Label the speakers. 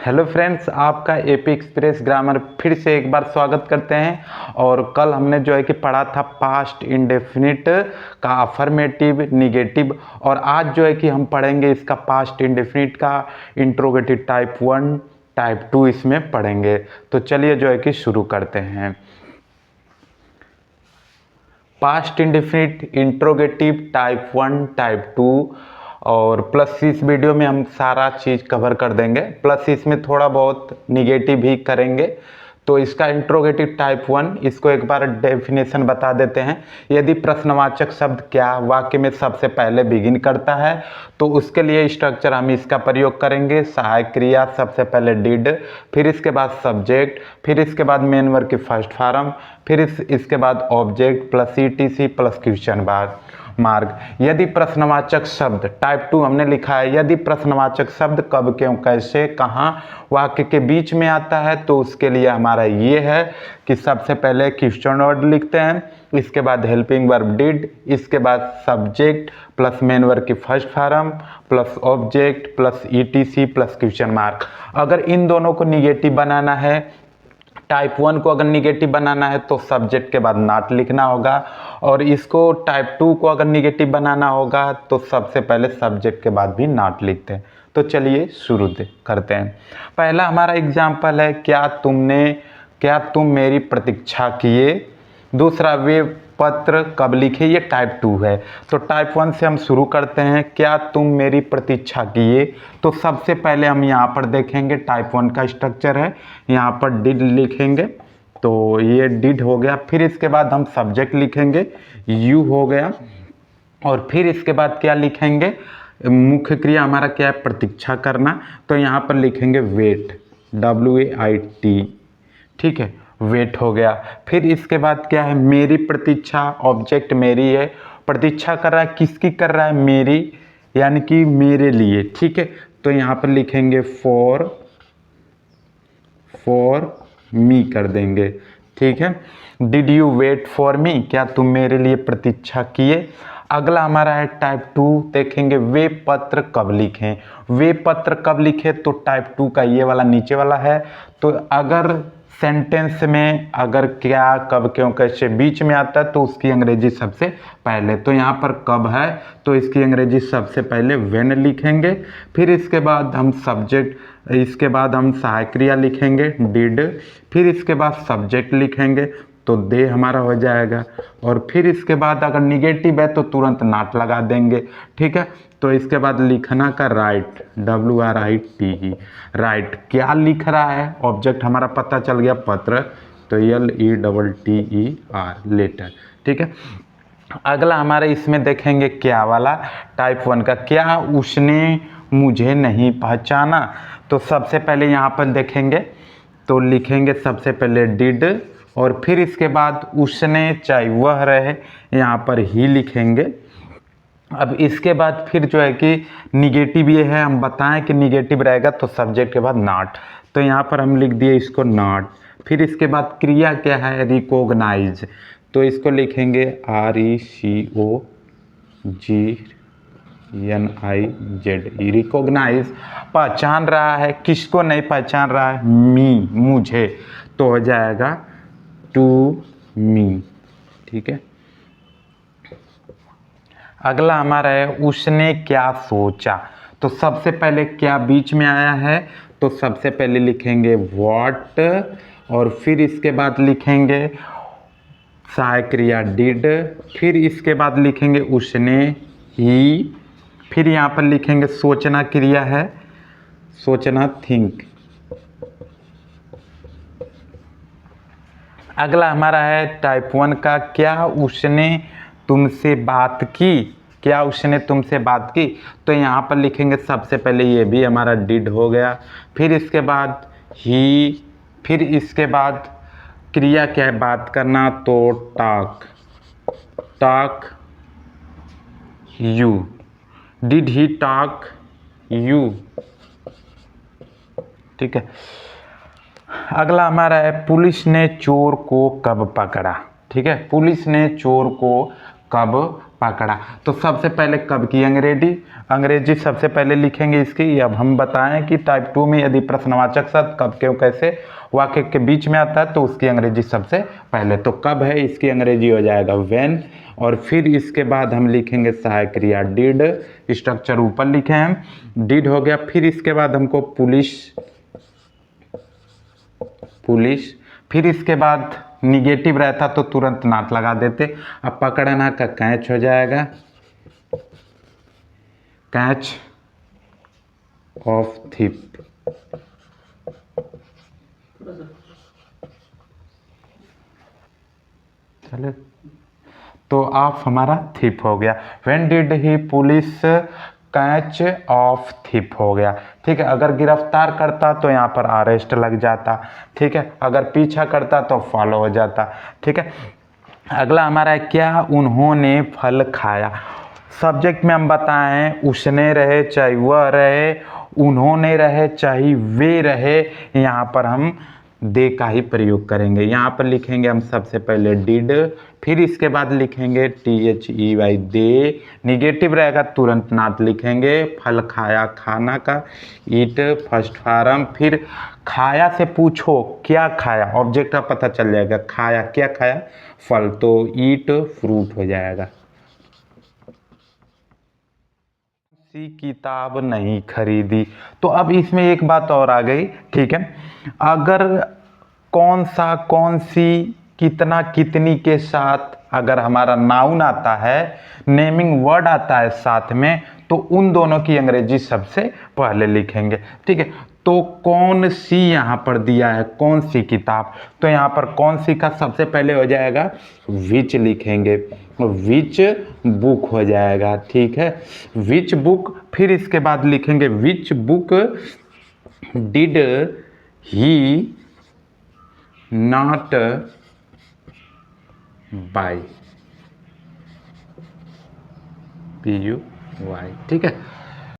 Speaker 1: Hello friends, आपका AP express grammar फिर से एक बार स्वागत करते हैं। और कल हमने जो है कि पढ़ा था पास्ट इंडेफिनिट का अफर्मेटिव, निगेटिव, और आज जो है कि हम पढ़ेंगे इसका पास्ट इंडेफिनिट का इंट्रोगेटिव टाइप 1, टाइप 2 इसमें पढ़ेंगे। तो चलिए जो है कि शुरू करते हैं। Past indefinite, interrogative type 1, type 2 और प्लस इस वीडियो में हम सारा चीज़ कवर कर देंगे, प्लस इसमें थोड़ा बहुत निगेटिव भी करेंगे। तो इसका इंट्रोगेटिव टाइप 1, इसको एक बार डेफिनेशन बता देते हैं। यदि प्रश्नवाचक शब्द क्या वाक्य में सबसे पहले बिगिन करता है तो उसके लिए स्ट्रक्चर हम इसका प्रयोग करेंगे। सहायक क्रिया सबसे पहले डिड, फिर इसके बाद सब्जेक्ट, फिर इसके बाद मेन वर्ब की फर्स्ट फॉर्म, फिर इसके बाद object plus etc plus question mark. यदि प्रश्नवाचक शब्द टाइप 2 हमने लिखा है, यदि प्रश्नवाचक शब्द कब, क्यों, कैसे, कहाँ वाक्य के बीच में आता है तो उसके लिए हमारा ये है कि सबसे पहले क्वेश्चन वर्ड लिखते हैं, इसके बाद हेल्पिंग वर्ब डिड, इसके बाद सब्जेक्ट प्लस मेन वर्ब की first form plus object plus etc plus question mark. अगर इन दोनों को निगेटिव बनाना है, टाइप 1 को अगर निगेटिव बनाना है तो सब्जेक्ट के बाद नॉट लिखना होगा, और इसको टाइप 2 को अगर निगेटिव बनाना होगा तो सबसे पहले सब्जेक्ट के बाद भी नॉट लिखते हैं। तो चलिए शुरू करते हैं। पहला हमारा एग्जाम्पल है, क्या तुम मेरी प्रतीक्षा किए। दूसरा, वे पत्र कब लिखे, ये टाइप 2 है। तो टाइप 1 से हम शुरू करते हैं। क्या तुम मेरी प्रतीक्षा किए, तो सबसे पहले हम यहाँ पर देखेंगे टाइप 1 का स्ट्रक्चर है, यहाँ पर डिड लिखेंगे, तो ये डिड हो गया। फिर इसके बाद हम सब्जेक्ट लिखेंगे, यू हो गया, और फिर इसके बाद क्या लिखेंगे, मुख्य क्रिया हमारा क्या है, प्रतीक्षा करना, तो यहाँ पर लिखेंगे वेट, WAIT, ठीक है, वेट हो गया। फिर इसके बाद क्या है, मेरी प्रतीक्षा, ऑब्जेक्ट मेरी है, प्रतीक्षा कर रहा है, किसकी कर रहा है, मेरी, यानी कि मेरे लिए, ठीक है। तो यहाँ पर लिखेंगे फॉर मी कर देंगे, ठीक है। Did you wait for me, क्या तुम मेरे लिए प्रतीक्षा किए। अगला हमारा है टाइप 2, देखेंगे वे पत्र कब लिखें। वे पत्र कब लिखे, तो टाइप 2 का ये वाला नीचे वाला है। तो अगर सेंटेंस में अगर क्या, कब, क्यों, कैसे बीच में आता है तो उसकी अंग्रेजी सबसे पहले, तो यहाँ पर कब है तो इसकी अंग्रेजी सबसे पहले व्हेन लिखेंगे। फिर इसके बाद हम सब्जेक्ट, इसके बाद हम सहायक क्रिया लिखेंगे डिड, फिर इसके बाद सब्जेक्ट लिखेंगे तो दे हमारा हो जाएगा, और फिर इसके बाद अगर निगेटिव है तो तुरंत नॉट लगा देंगे, ठीक है। तो इसके बाद लिखना का राइट, WRITE, राइट, क्या लिख रहा है, ऑब्जेक्ट हमारा पता चल गया पत्र, तो LETTER, लेटर, ठीक है। अगला हमारे इसमें देखेंगे क्या वाला, टाइप 1 का, क्या उसने मुझे नहीं पहचाना। तो सबसे पहले यहाँ पर देखेंगे तो लिखेंगे सबसे पहले डिड, और फिर इसके बाद उसने, चाहे वह रहे, यहाँ पर ही लिखेंगे। अब इसके बाद फिर जो है कि निगेटिव ये है, हम बताएं कि निगेटिव रहेगा तो सब्जेक्ट के बाद नॉट, तो यहाँ पर हम लिख दिए इसको नॉट। फिर इसके बाद क्रिया क्या है, रिकॉग्नाइज, तो इसको लिखेंगे RECOGNIZE, रिकॉग्नाइज, पहचान रहा है, किसको नहीं पहचान रहा है, मी, मुझे, तो हो जाएगा टू मी, ठीक है। अगला हमारा है उसने क्या सोचा, तो सबसे पहले क्या बीच में आया है, तो सबसे पहले लिखेंगे व्हाट, और फिर इसके बाद लिखेंगे सहायक क्रिया डिड, फिर इसके बाद लिखेंगे उसने, ही, फिर यहाँ पर लिखेंगे सोचना क्रिया है, सोचना थिंक। अगला हमारा है टाइप 1 का, क्या उसने तुमसे बात की, क्या उसने तुमसे बात की, तो यहाँ पर लिखेंगे सबसे पहले, ये भी हमारा डिड हो गया, फिर इसके बाद ही, फिर इसके बाद क्रिया क्या है, बात करना, तो talk you, did he talk you, ठीक है। अगला हमारा है पुलिस ने चोर को कब पकड़ा, ठीक है, पुलिस ने चोर को कब पकड़ा। तो सबसे पहले कब की अंग्रेजी सबसे पहले लिखेंगे इसकी। अब हम बताएं कि टाइप 2 में यदि प्रश्नवाचक शब्द कब क्यों कैसे वाक्य के बीच में आता है तो उसकी अंग्रेजी सबसे पहले। तो कब है इसकी अंग्रेजी हो जाएगा व्हेन, और फिर इसके बाद हम लिखेंगे सहायक क्रिया डिड, स्ट्रक्चर ऊपर लिखे हैं डिड हो गया। फिर इसके बाद हमको पुलिस, फिर इसके बाद निगेटिव रहता तो तुरंत नॉट लगा देते। अब पकड़ना का कैच हो जाएगा, कैच ऑफ थिप। चले तो ऑफ हमारा थिप हो गया। When did he police catch of thief हो गया। ठीक है, अगर गिरफ्तार करता तो यहाँ पर अरेस्ट लग जाता। ठीक है, अगर पीछा करता तो फॉलो हो जाता। ठीक है, अगला हमारा है क्या, उन्होंने फल खाया। सब्जेक्ट में हम बताएं उसने रहे चाहे वह रहे, उन्होंने रहे चाहे वे रहे, यहाँ पर हम दे का ही प्रयोग करेंगे। यहाँ पर लिखेंगे हम सबसे पहले डिड, फिर इसके बाद लिखेंगे THEY दे, निगेटिव रहेगा तुरंत नॉट लिखेंगे। फल खाया, खाना का ईट फर्स्ट फॉर्म, फिर खाया से पूछो क्या खाया, ऑब्जेक्ट का पता चल जाएगा। खाया क्या खाया, फल, तो ईट फ्रूट हो जाएगा। सी किताब नहीं खरीदी। तो अब इसमें एक बात और आ गई। ठीक है, अगर कौन सा, कौन सी, कितना, कितनी के साथ अगर हमारा नाउन आता है, नेमिंग वर्ड आता है साथ में, तो उन दोनों की अंग्रेजी सबसे पहले लिखेंगे। ठीक है, तो कौन सी यहाँ पर दिया है, कौन सी किताब, तो यहाँ पर कौन सी का सबसे पहले हो जाएगा विच लिखेंगे, विच बुक हो जाएगा। ठीक है, विच बुक, फिर इसके बाद लिखेंगे which book did he not buy, PUY। ठीक है,